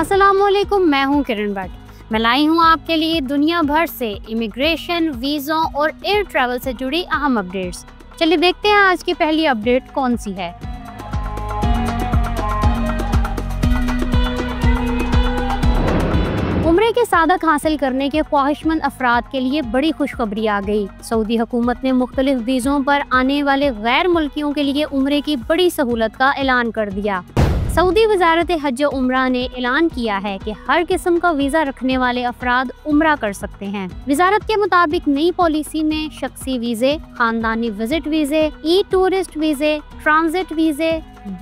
अस्सलामुअलैकुम, मैं हूं किरण भट्ट। मैं लाई हूं आपके लिए दुनिया भर से इमिग्रेशन, वीज़ों और एयर ट्रैवल से जुड़ी अहम अपडेट्स। चलिए देखते हैं आज की पहली अपडेट कौन सी है। उम्रे की सादक हासिल करने के ख्वाहिशमंद अफराद के लिए बड़ी खुशखबरी आ गई। सऊदी हुकूमत ने मुख्तलिफ वीज़ों पर आने वाले गैर मुल्कियों के लिए उम्रे की बड़ी सहूलत का ऐलान कर दिया। सऊदी वजारत हज उम्रा ने ऐलान किया है कि हर किस्म का वीज़ा रखने वाले अफराद उम्रा कर सकते हैं। वजारत के मुताबिक नई पॉलिसी में शख्सी वीज़े, खानदानी विजिट वीज़े, ई टूरिस्ट वीज़े, ट्रांजिट वीज़े,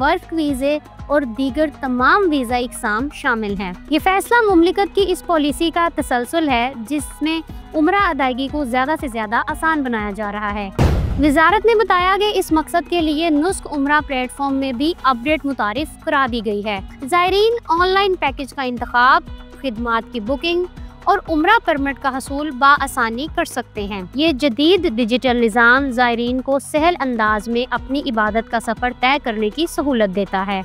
वर्क वीज़े और दीगर तमाम वीज़ा इकसाम शामिल हैं। ये फैसला मुमलिकत की इस पॉलिसी का तसलसल है जिसमें उम्रा अदायगी को ज़्यादा से ज़्यादा आसान बनाया जा रहा है। वजारत ने बताया कि इस मकसद के लिए नुस्ख उम्रा प्लेटफॉर्म में भी अपडेट मुतारिफ करा दी गई है। ज़ायरीन ऑनलाइन पैकेज का इंतखाब, खिदमात की बुकिंग और उम्रा परमिट का हसूल बाआसानी कर सकते हैं। ये जदीद डिजिटल निज़ाम ज़ायरीन को सहल अंदाज में अपनी इबादत का सफ़र तय करने की सहूलत देता है।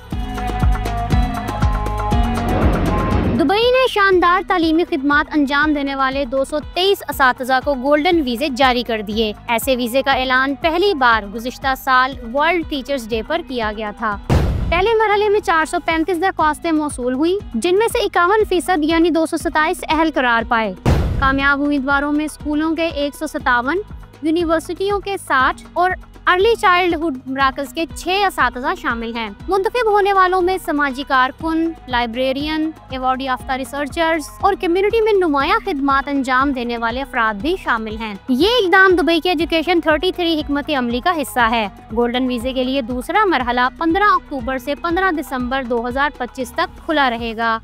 दुबई ने शानदार तालीमी खिदमात अंजाम देने वाले 223 असातिज़ा को गोल्डन वीज़े जारी कर दिए। ऐसे वीज़े का ऐलान पहली बार गुज़िश्ता साल वर्ल्ड टीचर्स डे पर किया गया था। पहले मरहले में 435 दरख्वास्तें मौसूल हुई, जिनमें से 51% यानी 227 अहल करार पाए। कामयाब उम्मीदवारों में स्कूलों के 157, यूनिवर्सिटियों के 60 और अर्ली चाइल्डहुड मराकज़ के 6 असातिज़ा शामिल हैं। मुंतखब होने वालों में समाजी कारकुन, लाइब्रेरियन, अवार्ड याफ्ता रिसर्चर्स और कम्युनिटी में नुमाया खिदमात अंजाम देने वाले अफराद भी शामिल हैं। ये इक़दाम दुबई के एजुकेशन 33 हिकमत अमली का हिस्सा है। गोल्डन वीज़े के लिए दूसरा मरहला 15 अक्टूबर से 15 दिसंबर 2025 तक खुला रहेगा।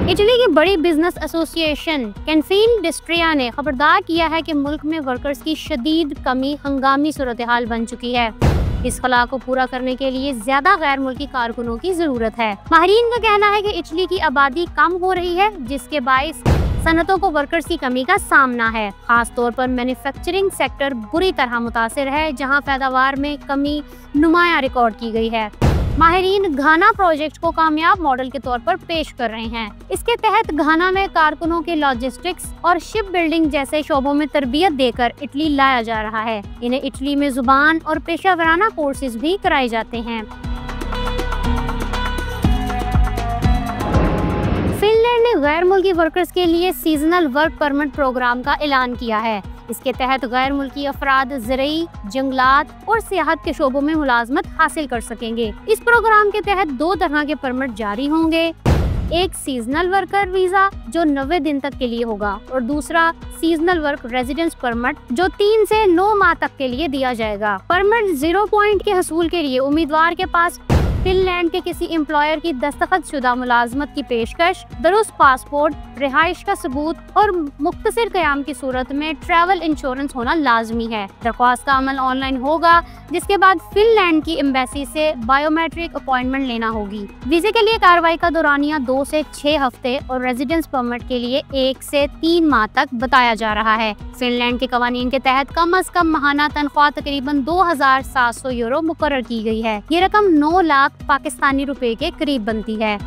इटली की बड़ी बिजनेस एसोसिएशन कन्फीडरेस्ट्रिया ने खबरदार किया है कि मुल्क में वर्कर्स की शदीद कमी हंगामी सूरत हाल बन चुकी है। इस खला को पूरा करने के लिए ज्यादा गैर मुल्की कारकुनों की जरूरत है। माहिरीन का कहना है कि इटली की आबादी कम हो रही है, जिसके बाइस सनतों को वर्कर्स की कमी का सामना है। खास तौर पर मैन्युफैक्चरिंग सेक्टर बुरी तरह मुतासिर है, जहां पैदावार में कमी नुमाया रिकॉर्ड की गई है। माहिरीन घाना प्रोजेक्ट को कामयाब मॉडल के तौर पर पेश कर रहे हैं। इसके तहत घाना में कारकुनों के लॉजिस्टिक्स और शिप बिल्डिंग जैसे शोबों में तरबियत देकर इटली लाया जा रहा है। इन्हें इटली में जुबान और पेशा वराना कोर्सेज भी कराए जाते हैं। फिनलैंड ने गैर मुल्की वर्कर्स के लिए सीजनल वर्क परमिट प्रोग्राम का ऐलान किया है। इसके तहत गैर मुल्की अफराद ज़रई, जंगलात और सियाहत के शोबों में मुलाजमत हासिल कर सकेंगे। इस प्रोग्राम के तहत 2 तरह के परमिट जारी होंगे। एक सीजनल वर्कर वीज़ा जो 90 दिन तक के लिए होगा और दूसरा सीजनल वर्क रेजिडेंस परमिट जो 3 से 9 माह तक के लिए दिया जाएगा। परमिट 0 पॉइंट के हसूल के लिए उम्मीदवार के पास फिनलैंड के किसी एम्प्लॉयर की दस्तखत शुदा मुलाजमत की पेशकश, दुरुस्त पासपोर्ट, रिहाइश का सबूत और मुख्तसर क़याम की सूरत में ट्रैवल इंश्योरेंस होना लाजमी है। दरख्वास्त का अमल ऑनलाइन होगा, जिसके बाद फिनलैंड की एम्बेसी से बायोमेट्रिक अपॉइंटमेंट लेना होगी। वीज़े के लिए कार्रवाई का दौरानिया 2 से 6 हफ्ते और रेजिडेंस परमिट के लिए 1 से 3 माह तक बताया जा रहा है। फिनलैंड के कवानीन के तहत कम अज कम माहाना तनख्वाह तकरीबन 2700 यूरो मुकर्रर की गई है। ये रकम 9 लाख पाकिस्तानी रुपए के करीब बनती है।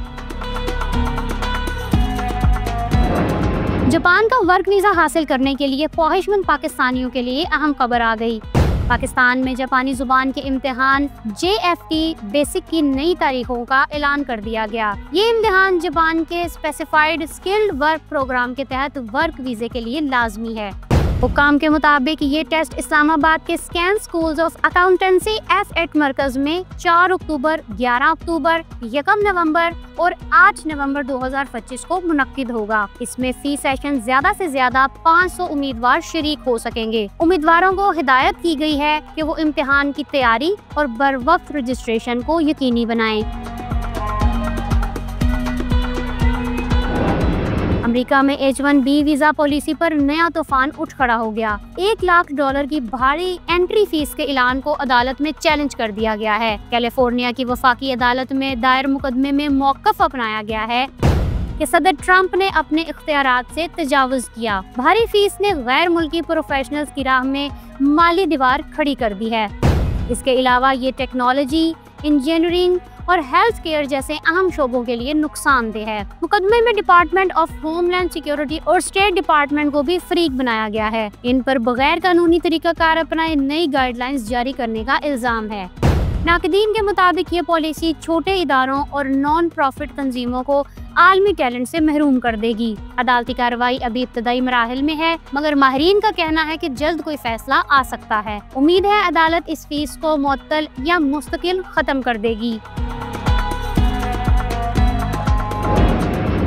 जापान का वर्क वीज़ा हासिल करने के लिए ख्वाहिशमंद पाकिस्तानियों के लिए अहम खबर आ गई। पाकिस्तान में जापानी जुबान के इम्तिहान JFT बेसिक की नई तारीखों का ऐलान कर दिया गया। ये इम्तिहान जापान के स्पेसिफाइड स्किल्ड वर्क प्रोग्राम के तहत वर्क वीज़े के लिए लाजमी है। हुक्काम के मुताबिक ये टेस्ट इस्लामाबाद के scan schools of accountancy F8 मरकज में 4 अक्टूबर, 11 अक्टूबर, 1 नवंबर और 8 नवंबर 2025 को मुनक्किद होगा। इसमें फी सेशन ज्यादा से ज्यादा 500 उम्मीदवार शरीक हो सकेंगे। उम्मीदवारों को हिदायत की गई है कि वो इम्तिहान की तैयारी और बर वक्त रजिस्ट्रेशन को यकीनी बनाएं। अमेरिका में H1B वीज़ा पॉलिसी पर नया तूफान उठ खड़ा हो गया। $1 लाख की भारी एंट्री फीस के ऐलान को अदालत में चैलेंज कर दिया गया है। कैलिफोर्निया की वफाकी अदालत में दायर मुकदमे में मौक़िफ़ अपनाया गया है कि सदर ट्रंप ने अपने इख्तियारात से तजावुज़ किया। भारी फीस ने गैर मुल्की प्रोफेशनल्स की राह में माली दीवार खड़ी कर दी है। इसके अलावा ये टेक्नोलॉजी, इंजीनियरिंग और हेल्थ केयर जैसे अहम शोबों के लिए नुकसानदेह है। मुकदमे में डिपार्टमेंट ऑफ होमलैंड सिक्योरिटी और स्टेट डिपार्टमेंट को भी फरीक बनाया गया है। इन पर बगैर कानूनी तरीकाकार अपनाए नई गाइडलाइंस जारी करने का इल्जाम है। नाक़दीन के मुताबिक ये पॉलिसी छोटे इदारों और नॉन प्रॉफिट तंजीमों को आलमी टैलेंट से महरूम कर देगी। अदालती कार्रवाई अभी इब्तदाई मराहिल में है, मगर माहिरीन का कहना है कि जल्द कोई फैसला आ सकता है। उम्मीद है अदालत इस फीस को मुअत्तल या मुस्तकिल खत्म कर देगी।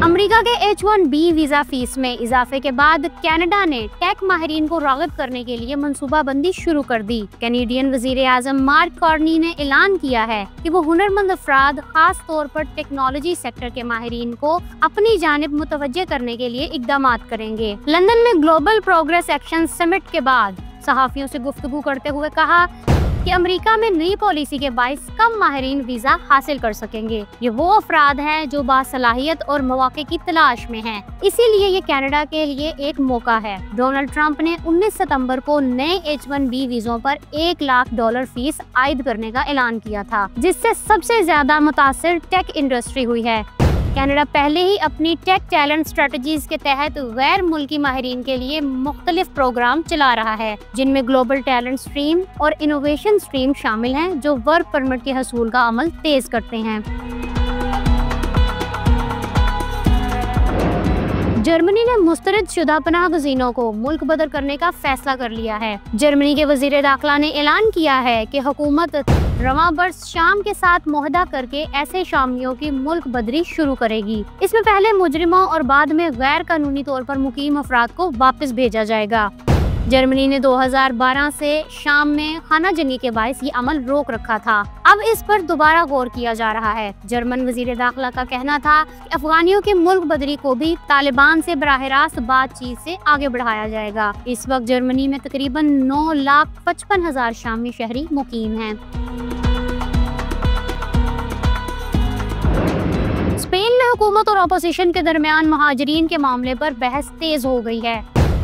अमेरिका के H-1B वीजा फीस में इजाफे के बाद कनाडा ने टेक माहिरीन को राग़िब करने के लिए मंसूबाबंदी शुरू कर दी। कैनेडियन वज़ीर आज़म मार्क कार्नी ने ऐलान किया है कि वो हुनरमंद अफराद, खास तौर पर टेक्नोलॉजी सेक्टर के माहिरीन को अपनी जानिब मुतवज्जे करने के लिए इक़दामात करेंगे। लंदन में ग्लोबल प्रोग्रेस एक्शन समिट के बाद सहाफ़ियों से गुफ्तगू करते हुए कहा कि अमेरिका में नई पॉलिसी के बाइस कम माहिरीन वीजा हासिल कर सकेंगे। ये वो अफराद हैं जो बासलाहियत और मौके की तलाश में हैं। इसीलिए ये कनाडा के लिए एक मौका है। डोनाल्ड ट्रंप ने 19 सितंबर को नए H-1B वीजों पर $1 लाख फीस आयद करने का ऐलान किया था, जिससे सबसे ज्यादा मुतासिर टेक इंडस्ट्री हुई है। कनाडा पहले ही अपनी टेक टैलेंट स्ट्रेटजीज के तहत गैर मुल्की माहिरीन के लिए मुख्तलिफ प्रोग्राम चला रहा है, जिनमें ग्लोबल टैलेंट स्ट्रीम और इनोवेशन स्ट्रीम शामिल हैं, जो वर्क परमिट के हसूल का अमल तेज करते हैं। जर्मनी ने मुस्तरद शुदा पनाह गज़ीनों को मुल्क बदर करने का फैसला कर लिया है। जर्मनी के वज़ीर दाखिला ने ऐलान किया है कि हुकूमत रवां बरस शाम के साथ मुआहदा करके ऐसे शामियों की मुल्क बदरी शुरू करेगी। इसमें पहले मुजरिमों और बाद में गैर कानूनी तौर पर मुकीम अफराद को वापस भेजा जाएगा। जर्मनी ने 2012 से शाम में खाना जंगी के बाइस ये अमल रोक रखा था। अब इस पर दोबारा गौर किया जा रहा है। जर्मन वजीर दाखिला का कहना था कि अफगानियों की मुल्क बदरी को भी तालिबान से बराह रास्त बातचीत से आगे बढ़ाया जाएगा। इस वक्त जर्मनी में तकरीबन 9,55,000 शामी शहरी मुकीम हैं। स्पेन में हुकूमत और अपोजिशन के दरमियान महाजरीन के मामले पर बहस तेज हो गई है।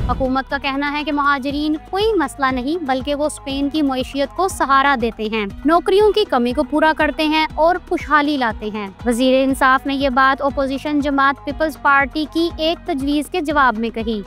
हुकूमत का कहना है कि महाजरीन कोई मसला नहीं, बल्कि वो स्पेन की मईशियत को सहारा देते हैं, नौकरियों की कमी को पूरा करते हैं और खुशहाली लाते हैं। वजीर इंसाफ ने ये बात अपोजिशन जमात पीपल्स पार्टी की एक तजवीज़ के जवाब में कही।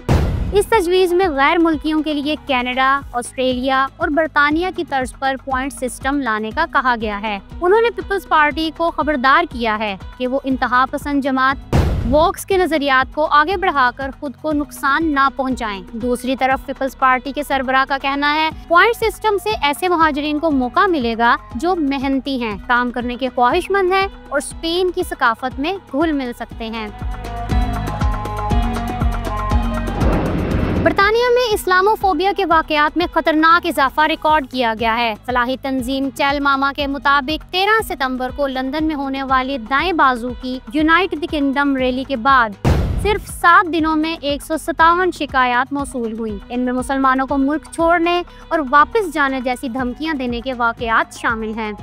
इस तजवीज़ में गैर मुल्कियों के लिए कनाडा, ऑस्ट्रेलिया और बरतानिया की तर्ज पर पॉइंट सिस्टम लाने का कहा गया है। उन्होंने पीपल्स पार्टी को खबरदार किया है कि वो इंतहा पसंद जमात वोक्स के नजरियात को आगे बढ़ाकर खुद को नुकसान ना पहुंचाएं। दूसरी तरफ पीपल्स पार्टी के सरबराह का कहना है पॉइंट सिस्टम से ऐसे महाजरीन को मौका मिलेगा जो मेहनती हैं, काम करने के ख्वाहिशमंद हैं और स्पेन की सकाफत में घुल मिल सकते हैं। बरतानिया में इस्लामोफोबिया के वाकयात में खतरनाक इजाफा रिकॉर्ड किया गया है। फलाही तंजीम टेल मामा के मुताबिक 13 सितंबर को लंदन में होने वाली दाएं बाजू की यूनाइट द किंगडम रैली के बाद सिर्फ 7 दिनों में 157 शिकायत मौसूल हुई। इनमें मुसलमानों को मुल्क छोड़ने और वापस जाने जैसी धमकियां देने के वाकयात शामिल हैं।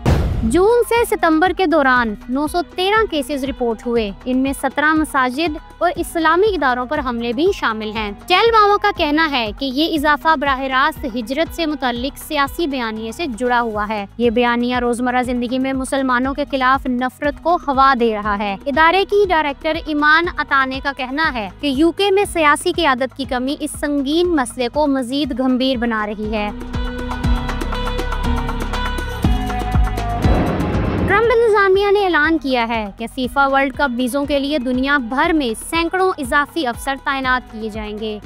जून से सितंबर के दौरान 913 केसेस रिपोर्ट हुए। इनमें 17 मसाजिद और इस्लामी इदारों पर हमले भी शामिल हैं। टेल मामा का कहना है कि ये इजाफा बराह रास्त हिजरत से मुताल्लिक सियासी बयानिए से जुड़ा हुआ है। ये बयानिया रोजमर्रा जिंदगी में मुसलमानों के खिलाफ नफरत को हवा दे रहा है। इदारे की डायरेक्टर ईमान अताने का कहना है कि यूके में सियासी क़यादत की कमी इस संगीन मसले को मजीद गंभीर बना रही है। ट्रंप इंतजामिया ने ऐलान किया है कि फीफा वर्ल्ड कप वीज़ों के लिए दुनिया भर में सैकड़ों इजाफी अफसर तैनात किए जाएंगे।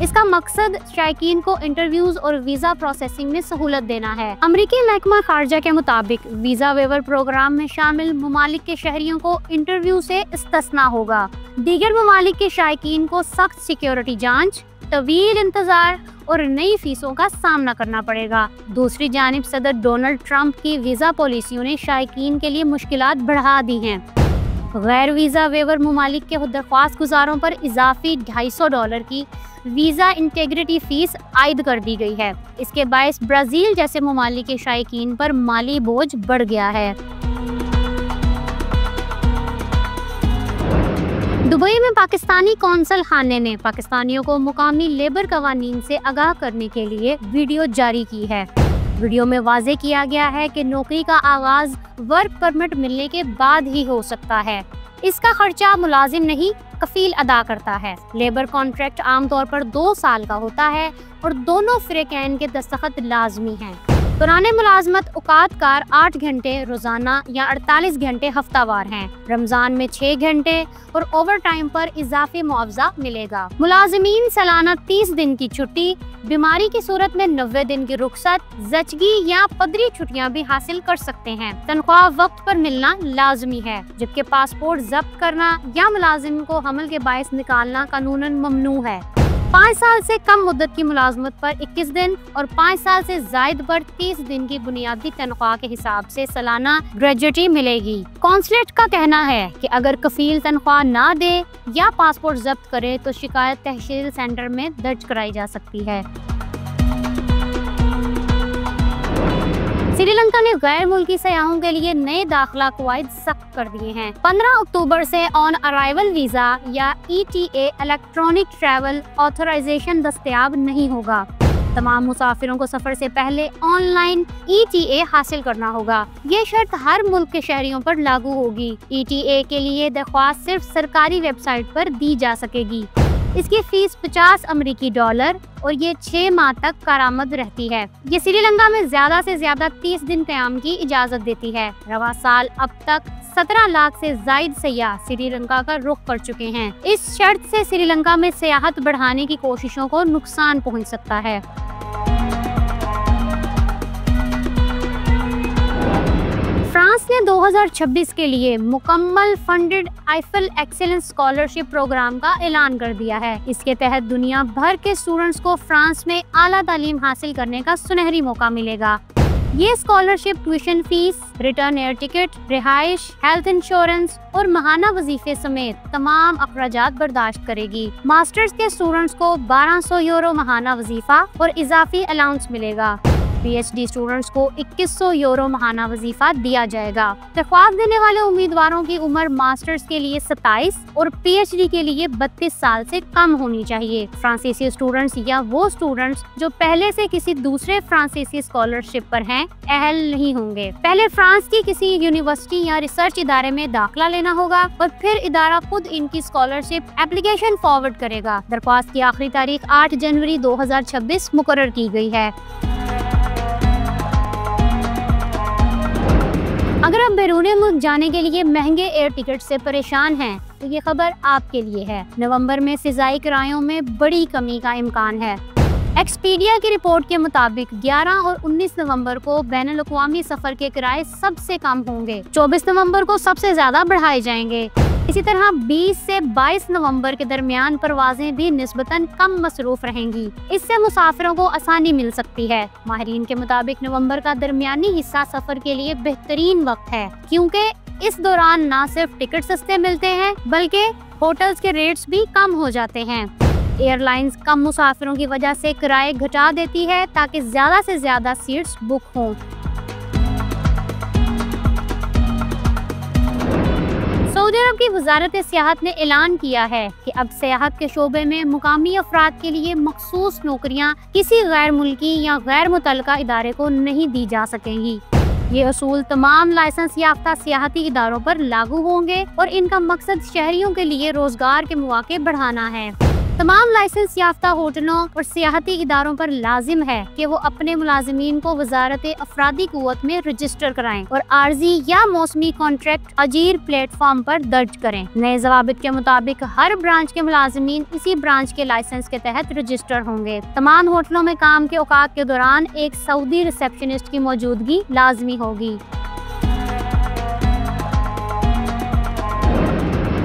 इसका मकसद शायकीन को इंटरव्यूज और वीजा प्रोसेसिंग में सहूलत देना है। अमरीकी महकमा खारजा के मुताबिक वीजा वेवर प्रोग्राम में शामिल ममालिक के शहरियों को इंटरव्यू से इस्तिस्ना होगा। दीगर ममालिक के शायकीन को सख्त सिक्योरिटी जांच, तवील इंतजार और नई फीसों का सामना करना पड़ेगा। दूसरी जानिब सदर डोनाल्ड ट्रंप की वीजा पॉलिसियों ने शायकीन के लिए मुश्किलात बढ़ा दी हैं। गैर वीजा वेवर ममालिक के दरख्वास्त गुजारों पर इजाफी $250 की वीजा इंटेग्रिटी फीस आयद कर दी गई है। इसके बायस ब्राजील जैसे ममालिक के शायकीन पर माली बोझ बढ़ गया है। दुबई में पाकिस्तानी कौंसल खाने ने पाकिस्तानियों को मुकामी लेबर कवानीन से आगाह करने के लिए वीडियो जारी की है। वीडियो में वाजे किया गया है कि नौकरी का आगाज वर्क परमिट मिलने के बाद ही हो सकता है। इसका खर्चा मुलाजिम नहीं, कफील अदा करता है। लेबर कॉन्ट्रैक्ट आमतौर पर 2 साल का होता है और दोनों फ़रीक़ैन के दस्तखत लाजमी हैं। दौरान मुलाजमत औकातकार 8 घंटे रोजाना या 48 घंटे हफ्तावार हैं। रमजान में 6 घंटे और ओवर टाइम पर इजाफी मुआवजा मिलेगा। मुलाजिमीन सालाना 30 दिन की छुट्टी, बीमारी की सूरत में 90 दिन की रुखसत, जचगी या पदरी छुट्टियां भी हासिल कर सकते हैं। तनख्वाह वक्त पर मिलना लाजमी है, जबकि पासपोर्ट जब्त करना या मुलाजिम को हमल के बायस निकालना कानूनन ममनू है। 5 साल से कम मुद्दत की मुलाजमत पर 21 दिन और 5 साल से जायद पर 30 दिन की बुनियादी तनख्वाह के हिसाब से सालाना ग्रेजुएटी मिलेगी। कौंसलेट का कहना है कि अगर कफील तनख्वाह ना दे या पासपोर्ट जब्त करे तो शिकायत तहसील सेंटर में दर्ज कराई जा सकती है। श्रीलंका ने गैर मुल्की सयाहों के लिए नए दाखिला कवायद सख्त कर दिए हैं। 15 अक्टूबर से ऑन अराइवल वीजा या ETA इलेक्ट्रॉनिक ट्रैवल ऑथराइजेशन दस्तयाब नहीं होगा। तमाम मुसाफिरों को सफर से पहले ऑनलाइन ETA हासिल करना होगा। ये शर्त हर मुल्क के शहरियों पर लागू होगी। ETA के लिए दरख्वास्त सिर्फ सरकारी वेबसाइट पर दी जा सकेगी। इसकी फीस $50 और ये 6 माह तक कारामद रहती है। ये श्रीलंका में ज्यादा से ज्यादा 30 दिन क़याम की इजाजत देती है। रवा साल अब तक 17 लाख से जायद सयाह श्रीलंका का रुख कर चुके हैं। इस शर्त से श्रीलंका में सियाहत बढ़ाने की कोशिशों को नुकसान पहुंच सकता है। फ्रांस ने 2026 के लिए मुकम्मल funded Eiffel excellence scholarship programme का ऐलान कर दिया है। इसके तहत दुनिया भर के स्टूडेंट्स को फ्रांस में आला तालीम हासिल करने का सुनहरी मौका मिलेगा। ये scholarship tuition fees, return air ticket, रिहाइश, हेल्थ इंश्योरेंस और माहाना वजीफे समेत तमाम अखराजात बर्दाश्त करेगी। मास्टर्स के स्टूडेंट्स को €1200 माहाना वजीफा और इजाफी अलाउंस मिलेगा। PhD स्टूडेंट्स को €2100 माहाना वजीफा दिया जाएगा। दरख्वास्त देने वाले उम्मीदवारों की उम्र मास्टर्स के लिए 27 और PhD के लिए 32 साल से कम होनी चाहिए। फ्रांसीसी स्टूडेंट्स या वो स्टूडेंट्स जो पहले से किसी दूसरे फ्रांसीसी स्कॉलरशिप पर हैं अहल नहीं होंगे। पहले फ्रांस की किसी यूनिवर्सिटी या रिसर्च इदारे में दाखिला लेना होगा और फिर इदारा खुद इनकी स्कॉलरशिप एप्लीकेशन फॉरवर्ड करेगा। दरख्वास्त की आखिरी तारीख 8 जनवरी 2026 मुकर्रर की गई है। अगर आप बैरून मुल्क जाने के लिए महंगे एयर टिकट से परेशान हैं तो ये खबर आपके लिए है। नवंबर में फ़िज़ाई किरायों में बड़ी कमी का इम्कान है। एक्सपीडिया की रिपोर्ट के मुताबिक 11 और 19 नवंबर को बैनुल-अक़वामी सफ़र के किराए सबसे कम होंगे। 24 नवंबर को सबसे ज़्यादा बढ़ाए जाएंगे। इसी तरह 20 से 22 नवंबर के दरमियान परवाजें भी निस्बतन कम मसरूफ रहेंगी। इससे मुसाफिरों को आसानी मिल सकती है। माहिरीन के मुताबिक नवंबर का दरमियानी हिस्सा सफ़र के लिए बेहतरीन वक्त है, क्योंकि इस दौरान न सिर्फ टिकट सस्ते मिलते हैं बल्कि होटल्स के रेट्स भी कम हो जाते हैं। एयरलाइंस कम मुसाफिरों की वजह से किराए घटा देती है ताकि ज़्यादा से ज़्यादा सीट्स बुक हों। सऊदी अरब की वजारत सियाहत ने ऐलान किया है कि अब सियाहत के शोबे में मुकामी अफराद के लिए मखसूस नौकरियां किसी गैर मुल्की या गैर मुतल्लका इदारे को नहीं दी जा सकेंगी। ये असूल तमाम लाइसेंस याफ्ता सियाहती इदारों पर लागू होंगे और इनका मकसद शहरियों के लिए रोजगार के मौके बढ़ाना है। तमाम लाइसेंस याफ्ता होटलों और सियाहती इदारों पर लाजिम है कि वो अपने मुलाजिमीन को वजारत अफरादी कुव्वत में रजिस्टर कराएं और आर्जी या मौसमी कॉन्ट्रैक्ट अजीर प्लेटफॉर्म पर दर्ज करें। नए ज़वाबित के मुताबिक हर ब्रांच के मुलाजिमीन इसी ब्रांच के लाइसेंस के तहत रजिस्टर होंगे। तमाम होटलों में काम के औकात के दौरान एक सऊदी रिसेप्शनिस्ट की मौजूदगी लाजमी होगी।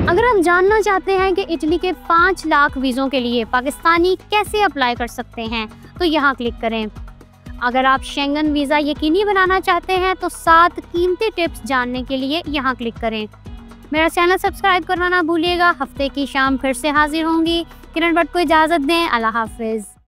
अगर आप जानना चाहते हैं कि इटली के 5 लाख वीज़ों के लिए पाकिस्तानी कैसे अप्लाई कर सकते हैं तो यहाँ क्लिक करें। अगर आप शेंगन वीज़ा यकीनी बनाना चाहते हैं तो 7 कीमती टिप्स जानने के लिए यहाँ क्लिक करें। मेरा चैनल सब्सक्राइब करना ना भूलिएगा। हफ्ते की शाम फिर से हाजिर होंगी। किरण भट्ट को इजाज़त दें। अल्लाह हाफिज़।